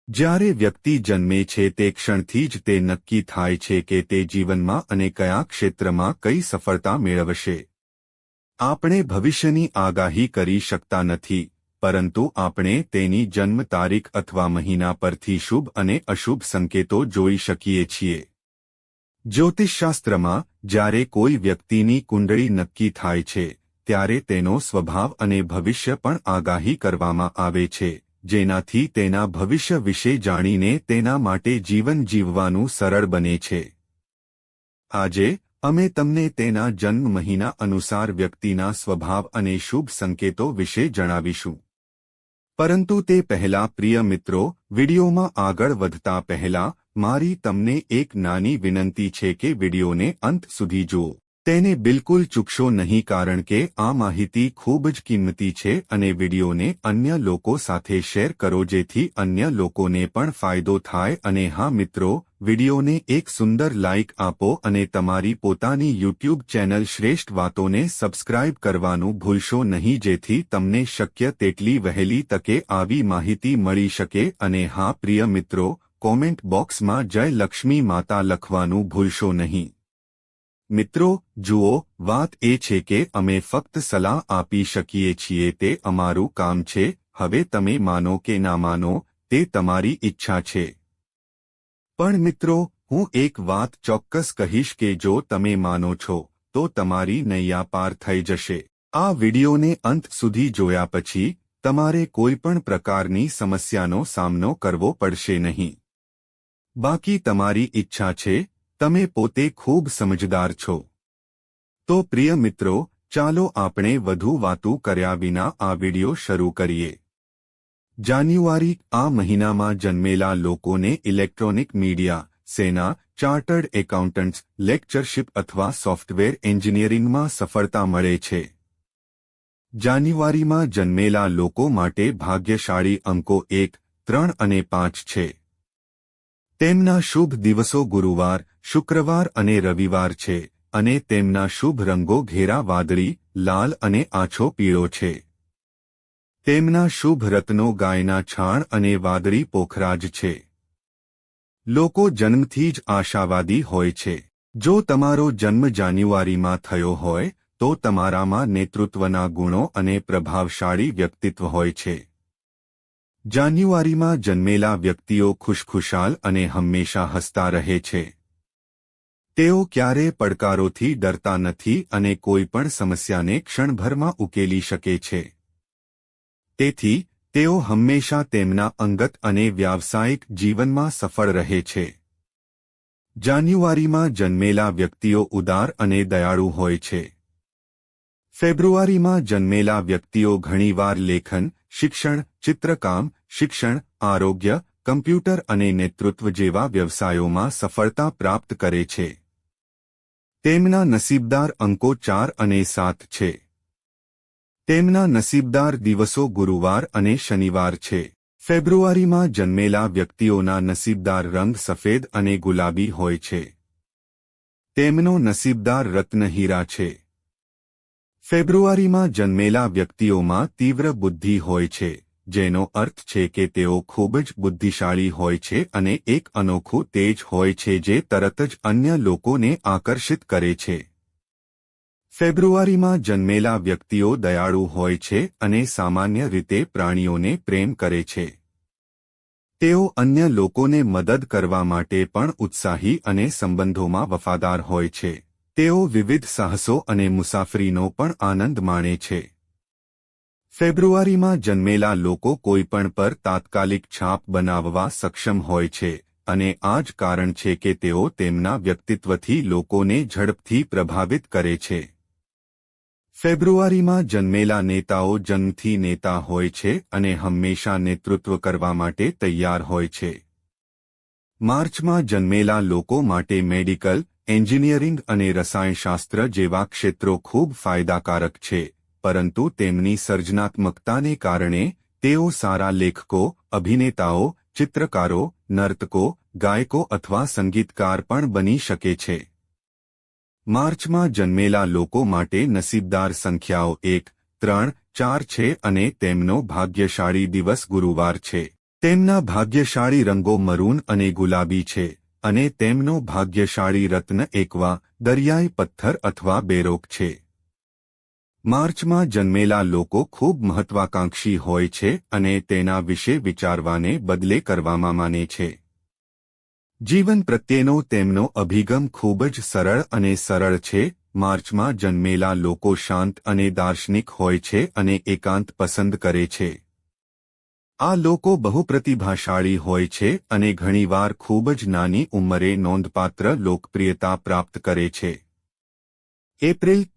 જ્યારે વ્યક્તિ જન્મે છે તે ક્ષણથી જ તે નક્કી થાય છે કે તે જીવનમાં અને કયા ક્ષેત્રમાં કઈ સફળતા મેળવશે. આપણે ભવિષ્યની આગાહી કરી શકતા નથી, પરંતુ આપણે તેની જન્મ તારીખ અથવા મહિના પરથી શુભ અને અશુભ સંકેતો જોઈ શકીએ છીએ. જ્યોતિષશાસ્ત્રમાં જ્યારે કોઈ વ્યક્તિની કુંડળી નક્કી થાય છે, ત્યારે તેનો સ્વભાવ અને ભવિષ્ય પણ આગાહી કરવામાં આવે છે, જેનાથી તેના ભવિષ્ય વિશે જાણીને તેના માટે જીવન જીવવાનું સરળ બને છે. આજે અમે તમને તેના જન્મ મહિના અનુસાર વ્યક્તિના સ્વભાવ અને શુભ સંકેતો વિશે જણાવીશું. પરંતુ તે પહેલા પ્રિય મિત્રો, વિડિયોમાં આગળ વધતા પહેલા મારી તમને એક નાની વિનંતી છે કે વિડિયોને અંત સુધી જુઓ. તેને બિલકુલ ચૂકશો નહીં, કારણ કે આ માહિતી ખૂબ જ કિંમતી છે અને વિડિયોને અન્ય લોકો સાથે શેર કરો જેથી અન્ય લોકોને પણ ફાયદો થાય. અને હા મિત્રો, વિડિયોને એક સુંદર લાઇક આપો અને તમારી પોતાની યુટ્યુબ ચેનલ શ્રેષ્ઠ વાતોને સબસ્ક્રાઇબ કરવાનું ભૂલશો નહીં, જેથી તમને શક્ય તેટલી વહેલી તકે આવી માહિતી મળી શકે. અને હા પ્રિય મિત્રો, કોમેન્ટ બોક્સમાં જય લક્ષ્મી માતા લખવાનું ભૂલશો નહીં. મિત્રો જુઓ, વાત એ છે કે અમે ફક્ત સલાહ આપી શકીએ છીએ, તે અમારું કામ છે. હવે તમે માનો કે ના માનો તે તમારી ઈચ્છા છે. પણ મિત્રો, હું એક વાત ચોક્કસ કહીશ કે જો તમે માનો છો તો તમારી નૈયા પાર થઈ જશે. આ વિડિયોને અંત સુધી જોયા પછી તમારે કોઈ પણ પ્રકારની સમસ્યાનો સામનો કરવો પડશે નહીં. બાકી તમારી ઈચ્છા છે. તમે પોતે ખૂબ સમજદાર છો. તો પ્રિય મિત્રો, ચાલો આપણે વધુ વાતો કર્યા વિના આ વિડિયો શરૂ કરીએ. જાન્યુઆરી આ મહિનામાં જન્મેલા લોકોને ઇલેક્ટ્રોનિક મીડિયા, સેના, ચાર્ટર્ડ એકાઉન્ટન્ટ્સ, લેક્ચરશિપ અથવા સોફ્ટવેર એન્જિનિયરિંગમાં સફળતા મળે છે. જાન્યુઆરીમાં જન્મેલા લોકો માટે ભાગ્યશાળી અંકો 1, 3 અને 5 છે. તેમના શુભ દિવસો ગુરુવાર, શુક્રવાર અને રવિવાર છે અને તેમના શુભ રંગો ઘેરા વાદળી, લાલ અને આછો પીળો છે. તેમના શુભ રત્નો ગાયના છાણ અને વાદળી પોખરાજ છે. લોકો જન્મથી જ આશાવાદી હોય છે. જો તમારો જન્મ જાન્યુઆરીમાં થયો હોય તો તમારામાં નેતૃત્વના ગુણો અને પ્રભાવશાળી વ્યક્તિત્વ હોય છે. જાન્યુઆરીમાં જન્મેલા વ્યક્તિઓ ખુશખુશાલ અને હંમેશા હસતા રહે છે. તેઓ ક્યારેય પડકારોથી ડરતા નથી અને કોઈ પણ સમસ્યાને ક્ષણભરમાં ઉકેલી શકે છે. તેથી તેઓ હંમેશા તેમના અંગત અને વ્યાવસાયિક જીવનમાં સફળ રહે છે. જાન્યુઆરીમાં જન્મેલા વ્યક્તિઓ ઉદાર અને દયાળુ હોય છે. ફેબ્રુઆરીમાં જન્મેલા વ્યક્તિઓ ઘણીવાર લેખન, શિક્ષણ, ચિત્રકામ, શિક્ષણ, આરોગ્ય, કમ્પ્યુટર અને નેતૃત્વ જેવા વ્યવસાયોમાં સફળતા પ્રાપ્ત કરે છે. તેમના નસીબદાર અંકો 4 અને 7 છે. તેમના નસીબદાર દિવસો ગુરુવાર અને શનિવાર છે. ફેબ્રુઆરીમાં જન્મેલા વ્યક્તિઓના નસીબદાર રંગ સફેદ અને ગુલાબી હોય છે. તેમનો નસીબદાર રત્ન હીરા છે. ફેબ્રુઆરીમાં જન્મેલા વ્યક્તિઓમાં તીવ્ર બુદ્ધિ હોય છે, જેનો અર્થ છે કે તેઓ ખૂબ જ બુદ્ધિશાળી હોય છે અને એક અનોખું તેજ હોય છે જે તરત જ અન્ય લોકોને આકર્ષિત કરે છે. ફેબ્રુઆરીમાં જન્મેલા વ્યક્તિઓ દયાળુ હોય છે અને સામાન્ય રીતે પ્રાણીઓને પ્રેમ કરે છે. તેઓ અન્ય લોકોને મદદ કરવા માટે પણ ઉત્સાહી અને સંબંધોમાં વફાદાર હોય છે. તેઓ વિવિધ સાહસો અને મુસાફરીનો પણ આનંદ માણે છે. ફેબ્રુઆરીમાં જન્મેલા લોકો કોઈપણ પર તાત્કાલિક છાપ બનાવવા સક્ષમ હોય છે અને આ જ કારણ છે કે તેઓ તેમના વ્યક્તિત્વથી લોકોને ઝડપથી પ્રભાવિત કરે છે. ફેબ્રુઆરીમાં જન્મેલા નેતાઓ જન્મથી નેતા હોય છે અને હંમેશા નેતૃત્વ કરવા માટે તૈયાર હોય છે. માર્ચમાં જન્મેલા લોકો માટે મેડિકલ, એન્જિનિયરિંગ અને રસાયણશાસ્ત્ર જેવા ક્ષેત્રો ખૂબ ફાયદાકારક છે, પરંતુ તેમની સર્જનાત્મકતાને કારણે તેઓ સારા લેખકો, અભિનેતાઓ, ચિત્રકારો, નર્તકો, ગાયકો અથવા સંગીતકાર પણ બની શકે છે. માર્ચમાં જન્મેલા લોકો માટે નસીબદાર સંખ્યાઓ 1, 3, 4 છે અને તેમનો ભાગ્યશાળી દિવસ ગુરુવાર છે. તેમના ભાગ્યશાળી રંગો મરૂન અને ગુલાબી છે અને તેમનો ભાગ્યશાળી રત્ન એકવા, દરિયાઈ પથ્થર અથવા બેરોક છે. માર્ચમાં જન્મેલા લોકો ખૂબ મહત્વાકાંક્ષી હોય છે અને તેના વિશે વિચારવાને બદલે કરવામાં માને છે. જીવન પ્રત્યેનો તેમનો અભિગમ ખૂબ જ સરળ અને સરળ છે. માર્ચમાં જન્મેલા લોકો શાંત અને દાર્શનિક હોય છે અને એકાંત પસંદ કરે છે. આ લોકો બહુ પ્રતિભાશાળી હોય છે અને ઘણીવાર ખૂબ જ નાની ઉંમરે નોંધપાત્ર લોકપ્રિયતા પ્રાપ્ત કરે છે.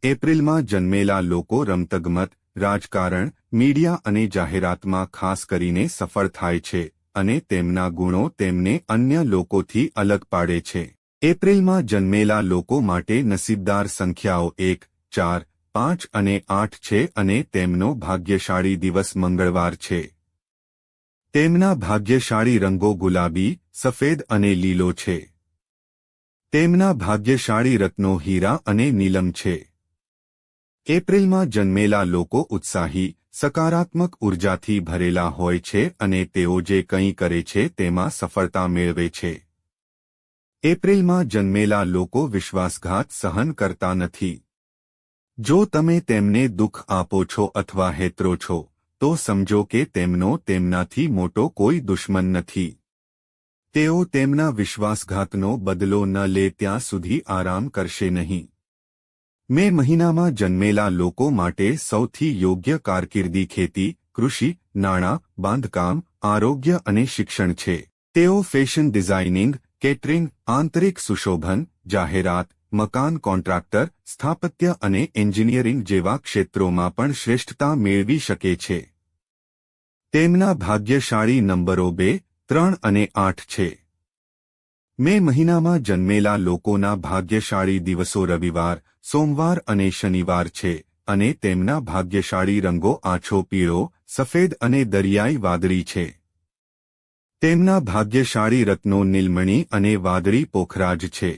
એપ્રિલમાં જન્મેલા લોકો રમતગમત, રાજકારણ, મીડિયા અને જાહેરાતમાં ખાસ કરીને સફળ થાય છે અને તેમના ગુણો તેમને અન્ય લોકોથી અલગ પાડે છે. એપ્રિલમાં જન્મેલા લોકો માટે નસીબદાર સંખ્યાઓ 1, 4, 5 અને 8 છે અને તેમનો ભાગ્યશાળી દિવસ મંગળવાર છે. તેમના ભાગ્યશાળી રંગો ગુલાબી, સફેદ અને લીલો છે. તેમના ભાગ્યશાળી રત્નો હીરા અને નીલમ છે. એપ્રિલમાં જન્મેલા લોકો ઉત્સાહી, સકારાત્મક ઉર્જાથી ભરેલા હોય છે અને તેઓ જે કંઈ કરે છે તેમાં સફળતા મેળવે છે. એપ્રિલમાં જન્મેલા લોકો વિશ્વાસઘાત સહન કરતા નથી. જો તમે તેમને દુઃખ આપો છો અથવા હેતરો છો, તો સમજો કે તેમનાથી મોટો કોઈ દુશ્મન નથી. તેઓ તેમના વિશ્વાસઘાતનો બદલો ન લે ત્યાં સુધી આરામ કરશે નહીં. મે મહિનામાં જન્મેલા લોકો માટે સૌથી યોગ્ય કારકિર્દી ખેતી, કૃષિ, નાણાં, બાંધકામ, આરોગ્ય અને શિક્ષણ છે. તેઓ ફેશન ડિઝાઇનિંગ, કેટરિંગ, આંતરિક સુશોભન, જાહેરાત, મકાન કોન્ટ્રાક્ટર, સ્થાપત્ય અને એન્જિનિયરિંગ જેવા ક્ષેત્રોમાં પણ શ્રેષ્ઠતા મેળવી શકે છે. તેમના ભાગ્યશાળી નંબરો 2, 3 અને 8 છે. મે મહિનામાં જન્મેલા લોકોના ભાગ્યશાળી દિવસો રવિવાર, સોમવાર અને શનિવાર છે અને તેમના ભાગ્યશાળી રંગો આછો પીળો, સફેદ અને દરિયાઈ વાદળી છે. તેમના ભાગ્યશાળી રત્નો નીલમણી અને વાદળી પોખરાજ છે.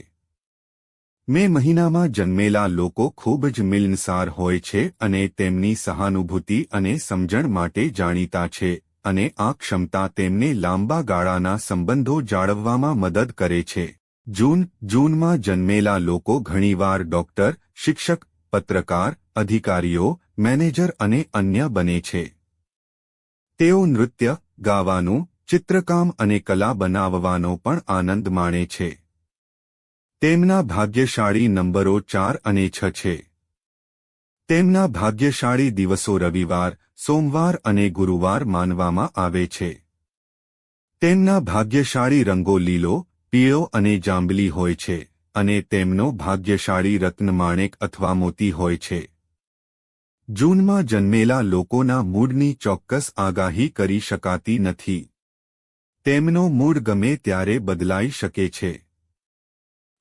મે મહિનામાં જન્મેલા લોકો ખૂબ જ મિલનસાર હોય છે અને તેમની સહાનુભૂતિ અને સમજણ માટે જાણીતા છે અને આ ક્ષમતા તેમને લાંબા ગાળાના સંબંધો જાળવવામાં મદદ કરે છે. જૂનમાં જન્મેલા લોકો ઘણીવાર ડોક્ટર, શિક્ષક, પત્રકાર, અધિકારીઓ, મેનેજર અને અન્ય બને છે. તેઓ નૃત્ય, ગાવાનું, ચિત્રકામ અને કલા બનાવવાનો પણ આનંદ માણે છે. તેમના ભાગ્યશાળી નંબરો 4 અને 6 છે. તેમના ભાગ્યશાળી દિવસો રવિવાર, સોમવાર અને ગુરુવાર માનવામાં આવે છે. તેમના ભાગ્યશાળી રંગો લીલો, પીળો અને જાંબલી હોય છે અને તેમનો ભાગ્યશાળી રત્ન માણેક અથવા મોતી હોય છે. જૂનમાં જન્મેલા લોકોના મૂડની ચોક્કસ આગાહી કરી શકાતી નથી. તેમનો મૂડ ગમે ત્યારે બદલાઈ શકે છે.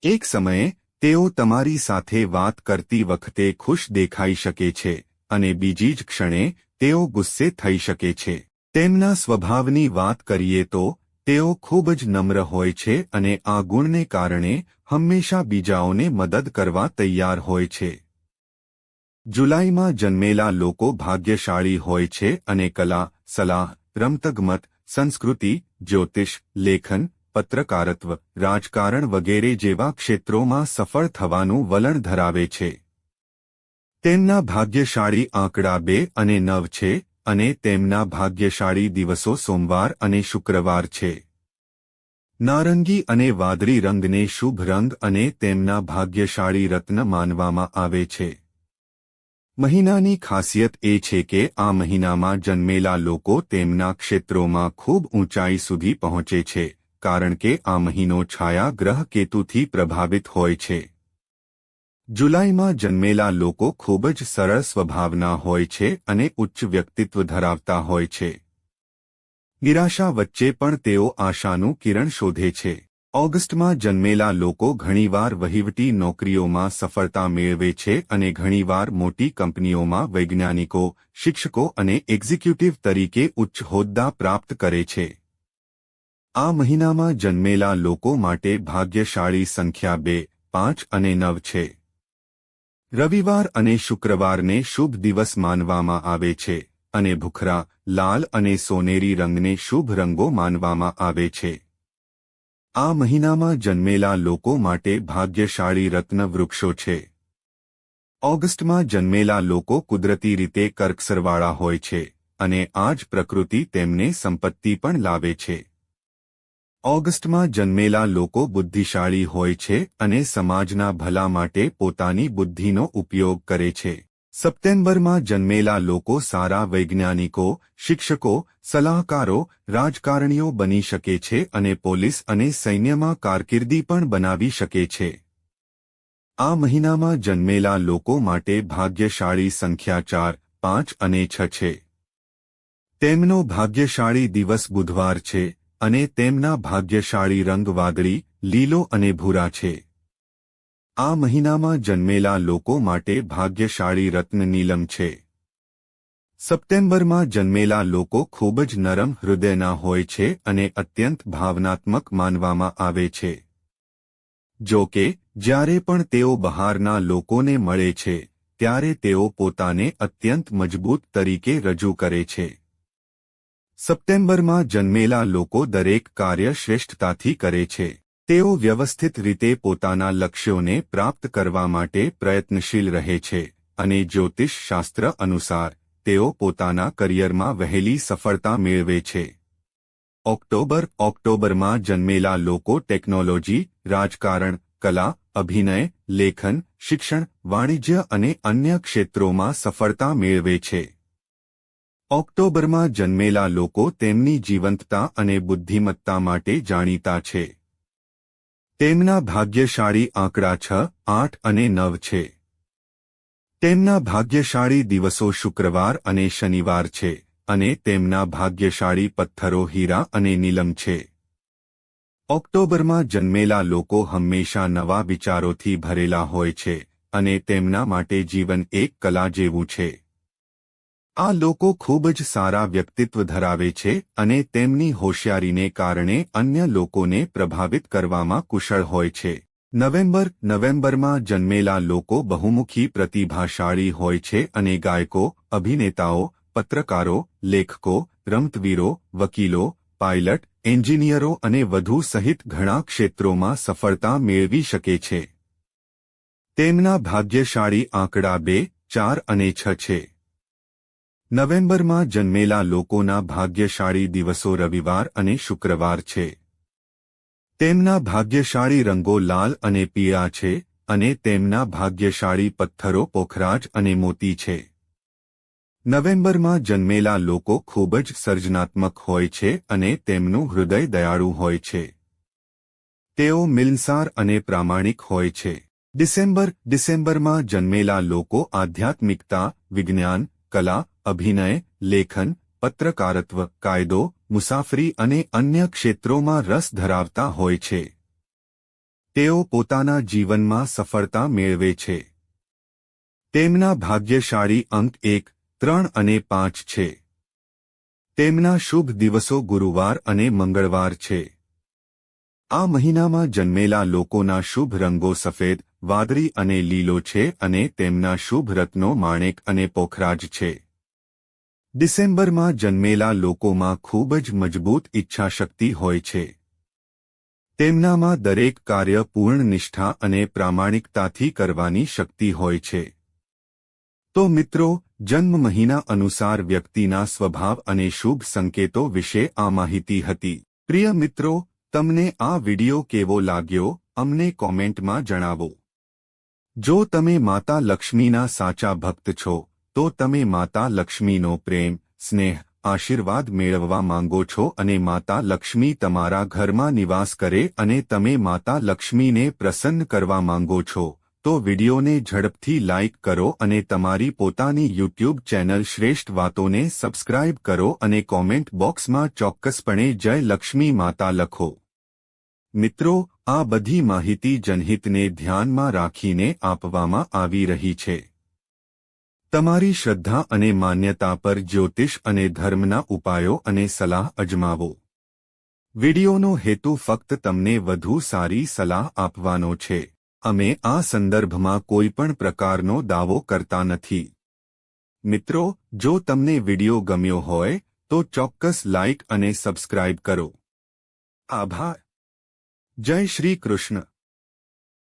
એક સમયે તેઓ તમારી સાથે વાત કરતી વખતે ખુશ દેખાઈ શકે છે અને બીજી જ ક્ષણે તેઓ ગુસ્સે થઈ શકે છે. તેમના સ્વભાવની વાત કરીએ તો તેઓ ખૂબ જ નમ્ર હોય છે અને આ ગુણને કારણે હંમેશા બીજાઓને મદદ કરવા તૈયાર હોય છે. જુલાઈમાં જન્મેલા લોકો ભાગ્યશાળી હોય છે અને કલા, સલાહ, રમતગમત, સંસ્કૃતિ, જ્યોતિષ, લેખન, પત્રકારત્વ, રાજકારણ વગેરે જેવા ક્ષેત્રોમાં સફળ થવાનું વલણ ધરાવે છે. તેમના ભાગ્યશાળી આંકડા 2 અને 9 છે અને તેમના ભાગ્યશાળી દિવસો સોમવાર અને શુક્રવાર છે. નારંગી અને વાદળી રંગને શુભ રંગ અને તેમના ભાગ્યશાળી રત્ન માનવામાં આવે છે. મહિનાની ખાસિયત એ છે કે આ મહિનામાં જન્મેલા લોકો તેમના ક્ષેત્રોમાં ખૂબ ઊંચાઈ સુધી પહોંચે છે કારણ કે આ મહિનો છાયા ગ્રહ કેતુથી પ્રભાવિત હોય છે. જુલાઈમાં જન્મેલા લોકો ખૂબ જ સરળ સ્વભાવના હોય છે અને ઉચ્ચ વ્યક્તિત્વ ધરાવતા હોય છે. નિરાશા વચ્ચે પણ તેઓ આશાનું કિરણ શોધે છે. ઓગસ્ટમાં જન્મેલા લોકો ઘણીવાર વહીવટી નોકરીઓમાં સફળતા મેળવે છે અને ઘણીવાર મોટી કંપનીઓમાં વૈજ્ઞાનિકો, શિક્ષકો અને એક્ઝિક્યુટિવ તરીકે ઉચ્ચ હોદ્દા પ્રાપ્ત કરે છે. આ મહિનામાં જન્મેલા લોકો માટે ભાગ્યશાળી સંખ્યા 2, 5 અને 9 છે. રવિવાર અને શુક્રવારને શુભ દિવસ માનવામાં આવે છે અને ભૂખરા, લાલ અને સોનેરી રંગને શુભ રંગો માનવામાં આવે છે. આ મહિનામાં જન્મેલા લોકો માટે ભાગ્યશાળી રત્ન વૃક્ષો છે. ઓગસ્ટમાં જન્મેલા લોકો કુદરતી રીતે કર્કસરવાળા હોય છે અને આ જ પ્રકૃતિ તેમને સંપત્તિ પણ લાવે છે. ઓગસ્ટમાં જન્મેલા લોકો બુદ્ધિશાળી હોય છે અને સમાજના ભલા માટે પોતાની બુદ્ધિનો ઉપયોગ કરે છે. સપ્ટેમ્બરમાં જન્મેલા લોકો સારા વૈજ્ઞાનિકો, શિક્ષકો, સલાહકારો, રાજકારણીઓ બની શકે છે અને પોલીસ અને સૈન્યમાં કારકિર્દી પણ બનાવી શકે છે. આ મહિનામાં જન્મેલા લોકો માટે ભાગ્યશાળી સંખ્યા 4, 5 અને 6 છે. તેમનો ભાગ્યશાળી દિવસ બુધવાર છે અને તેમના ભાગ્યશાળી રંગ વાદળી, લીલો અને ભૂરા છે. આ મહિનામાં જન્મેલા લોકો માટે ભાગ્યશાળી રત્ન નીલમ છે. સપ્ટેમ્બરમાં જન્મેલા લોકો ખૂબ જ નરમ હૃદયના હોય છે અને અત્યંત ભાવનાત્મક માનવામાં આવે છે. જો કે, જ્યારે પણ તેઓ બહારના લોકોને મળે છે, ત્યારે તેઓ પોતાને અત્યંત મજબૂત તરીકે રજૂ કરે છે. સપ્ટેમ્બરમાં જન્મેલા લોકો દરેક કાર્ય શ્રેષ્ઠતાથી કરે છે. તેઓ વ્યવસ્થિત રીતે પોતાના લક્ષ્યોને પ્રાપ્ત કરવા માટે પ્રયત્નશીલ રહે છે અને જ્યોતિષ શાસ્ત્ર અનુસાર તેઓ પોતાના કરિયરમાં વહેલી સફળતા મેળવે છે. ઓક્ટોબરમાં જન્મેલા લોકો ટેકનોલોજી, રાજકારણ, કલા, અભિનય, લેખન, શિક્ષણ, વાણિજ્ય અને અન્ય ક્ષેત્રોમાં સફળતા મેળવે છે. ઓક્ટોબરમાં જન્મેલા લોકો તેમની જીવંતતા અને બુદ્ધિમત્તા માટે જાણીતા છે. તેમના ભાગ્યશાળી આંકડા 6, 8 અને 9 છે. તેમના ભાગ્યશાળી દિવસો શુક્રવાર અને શનિવાર છે અને તેમના ભાગ્યશાળી પથ્થરો હીરા અને નીલમ છે. ઓક્ટોબરમાં જન્મેલા લોકો હંમેશા નવા વિચારોથી ભરેલા હોય છે અને તેમના માટે જીવન એક કલા જેવું છે. આ લોકો ખૂબ જ સારા વ્યક્તિત્વ ધરાવે છે અને તેમની હોશિયારીને કારણે અન્ય લોકોને પ્રભાવિત કરવામાં કુશળ હોય છે. નવેમ્બરમાં જન્મેલા લોકો બહુમુખી પ્રતિભાશાળી હોય છે અને ગાયકો, અભિનેતાઓ, પત્રકારો, લેખકો, રમતવીરો, વકીલો, પાયલટ, એન્જિનિયરો અને વધુ સહિત ઘણા ક્ષેત્રોમાં સફળતા મેળવી શકે છે. તેમના ભાગ્યશાળી આંકડા 2, 4 અને 6 છે. નવેમ્બરમાં જન્મેલા લોકોના ભાગ્યશાળી દિવસો રવિવાર અને શુક્રવાર છે. તેમના ભાગ્યશાળી રંગો લાલ અને પીળા છે અને તેમના ભાગ્યશાળી પથ્થરો પોખરાજ અને મોતી છે. નવેમ્બરમાં જન્મેલા લોકો ખૂબ જ સર્જનાત્મક હોય છે અને તેમનું હૃદય દયાળુ હોય છે. તેઓ મિલનસાર અને પ્રામાણિક હોય છે. ડિસેમ્બરમાં જન્મેલા લોકો આધ્યાત્મિકતા, વિજ્ઞાન, કલા, અભિનય, લેખન, પત્રકારત્વ, કાયદો, મુસાફરી અને અન્ય ક્ષેત્રોમાં રસ ધરાવતા હોય છે. તેઓ પોતાના જીવનમાં સફળતા મેળવે છે. તેમના ભાગ્યશાળી અંક 1, 3 અને 5 છે. તેમના શુભ દિવસો ગુરુવાર અને મંગળવાર છે. આ મહિનામાં જન્મેલા લોકોના શુભ રંગો સફેદ, વાદળી અને લીલો છે અને તેમના શુભ રત્નો માણેક અને પોખરાજ છે. ડિસેમ્બરમાં જન્મેલા લોકોમાં ખૂબ જ મજબૂત ઈચ્છાશક્તિ હોય છે. તેમનામાં દરેક કાર્ય પૂર્ણ નિષ્ઠા અને પ્રામાણિકતાથી કરવાની શક્તિ હોય છે. તો મિત્રો, જન્મ મહિના અનુસાર વ્યક્તિના સ્વભાવ અને શુભ સંકેતો વિશે આ માહિતી હતી. પ્રિય મિત્રો, તમને આ વિડિયો કેવો લાગ્યો અમને કોમેન્ટમાં જણાવો. જો તમે માતા લક્ષ્મીના સાચા ભક્ત છો તો તમે માતા લક્ષ્મીનો પ્રેમ, સ્નેહ, આશીર્વાદ મેળવવા માંગો છો અને માતા લક્ષ્મી તમારા ઘરમાં નિવાસ કરે અને તમે માતા લક્ષ્મીને પ્રસન્ન કરવા માંગો છો તો વિડિયોને ઝડપથી લાઇક કરો અને તમારી પોતાની યુટ્યુબ ચેનલ શ્રેષ્ઠ વાતોને સબસ્ક્રાઇબ કરો અને કોમેન્ટ બોક્સમાં ચોક્કસપણે જય લક્ષ્મી માતા લખો. મિત્રો, આ બધી માહિતી જનહિતને ધ્યાનમાં રાખીને આપવામાં આવી રહી છે. તમારી શ્રદ્ધા અને માન્યતા પર જ્યોતિષ અને ધર્મના ઉપાયો અને સલાહ અજમાવો. વિડિયોનો હેતુ ફક્ત તમને વધુ સારી સલાહ આપવાનો છે. અમે આ સંદર્ભમાં કોઈ પણ પ્રકારનો દાવો કરતા નથી. મિત્રો, જો તમને વિડિયો ગમ્યો હોય તો ચોક્કસ લાઇક અને સબસ્ક્રાઇબ કરો. આભાર. જય શ્રી કૃષ્ણ.